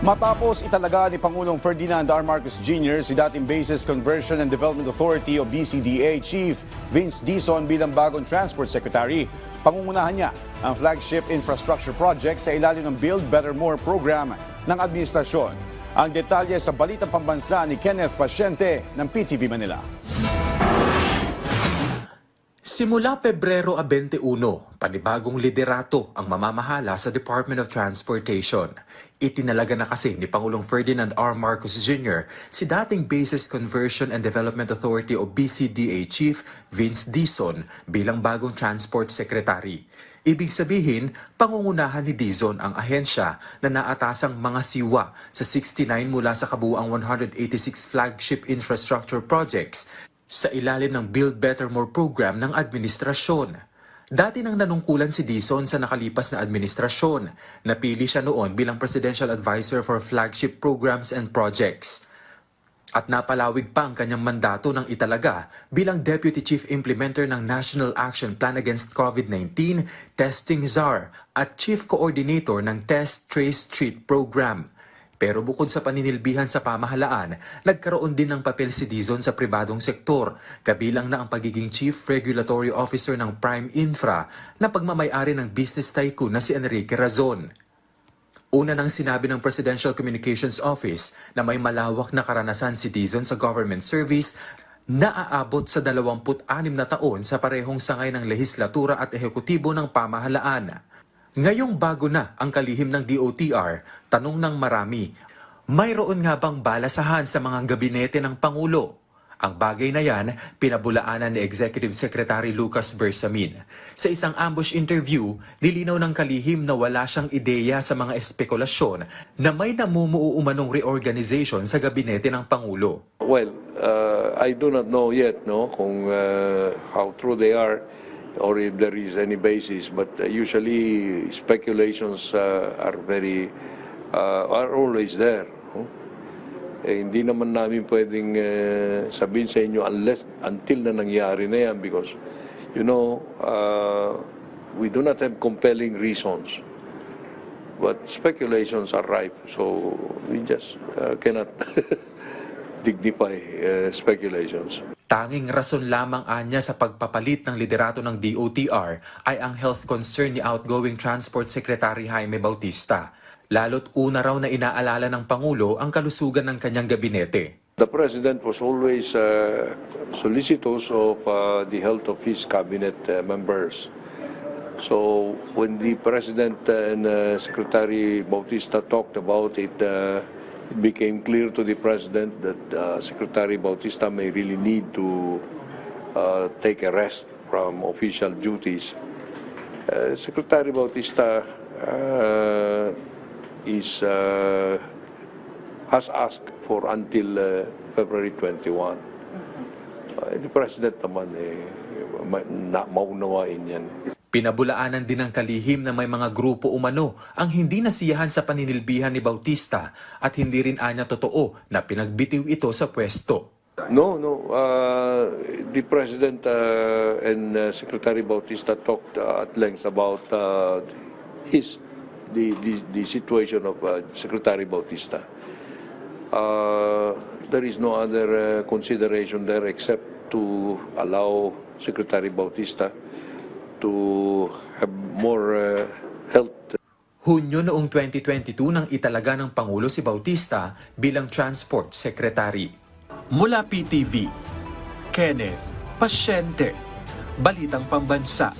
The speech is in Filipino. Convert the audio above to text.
Matapos italaga ni Pangulong Ferdinand R. Marcos Jr. si dating Bases Conversion and Development Authority o BCDA Chief Vince Dizon bilang bagong Transport Secretary. Pangungunahan niya ang flagship infrastructure project sa ilalim ng Build Better More program ng administrasyon. Ang detalye sa Balitang Pambansa ni Kenneth Pasyente ng PTV Manila. Simula Pebrero 21, panibagong liderato ang mamamahala sa Department of Transportation. Itinalaga na kasi ni Pangulong Ferdinand R. Marcos Jr. si dating Bases Conversion and Development Authority o BCDA Chief Vince Dizon bilang bagong Transport Secretary. Ibig sabihin, pangungunahan ni Dizon ang ahensya na naatasang mga siwa sa 69 mula sa kabuuang 186 flagship infrastructure projects sa ilalim ng Build Better More program ng administrasyon. Dati nang nanungkulan si Dizon sa nakalipas na administrasyon. Napili siya noon bilang Presidential Advisor for Flagship Programs and Projects. At napalawig pa ang kanyang mandato ng italaga bilang Deputy Chief Implementer ng National Action Plan Against COVID-19, Testing Czar at Chief Coordinator ng Test, Trace, Treat Program. Pero bukod sa paninilbihan sa pamahalaan, nagkaroon din ng papel si Dizon sa pribadong sektor, kabilang na ang pagiging Chief Regulatory Officer ng Prime Infra na pagmamayari ng business tycoon na si Enrique Razon. Una nang sinabi ng Presidential Communications Office na may malawak na karanasan si Dizon sa government service na aabot sa 26 na taon sa parehong sangay ng lehislatura at ehekutibo ng pamahalaan. Ngayong bago na ang kalihim ng DOTR, tanong ng marami, mayroon nga bang balasahan sa mga gabinete ng Pangulo? Ang bagay na yan, pinabulaanan ni Executive Secretary Lucas Bersamin. Sa isang ambush interview, nilinaw ng kalihim na wala siyang ideya sa mga espekulasyon na may namumuo umanong reorganization sa gabinete ng Pangulo. Well, I do not know yet kung how true they are or if there is any basis, but usually speculations are always there. Hindi naman namin pwedeng sabihin sa inyo until na nangyari na yan because we do not have compelling reasons, but speculations are rife, so we just cannot dignify speculations. Tanging rason lamang anya sa pagpapalit ng liderato ng DOTR ay ang health concern ni outgoing Transport Secretary Jaime Bautista. Lalo't una raw na inaalala ng Pangulo ang kalusugan ng kanyang gabinete. The President was always solicitous of the health of his cabinet members. So when the President and Secretary Bautista talked about it, it became clear to the President that Secretary Bautista may really need to take a rest from official duties. Secretary Bautista has asked for until February 21. The President naman maunawain yan. Pinabulaanan din ng kalihim na may mga grupo umano ang hindi nasiyahan sa paninilbihan ni Bautista at hindi rin anya totoo na pinagbitiw ito sa pwesto. No. The President and Secretary Bautista talked at length about the situation of Secretary Bautista. There is no other consideration there except to allow Secretary Bautista to have more health. Hunyo noong 2022 nang italaga ng Pangulo si Bautista bilang Transport Secretary. Mula PTV, Kenneth Pasyente, Balitang Pambansa.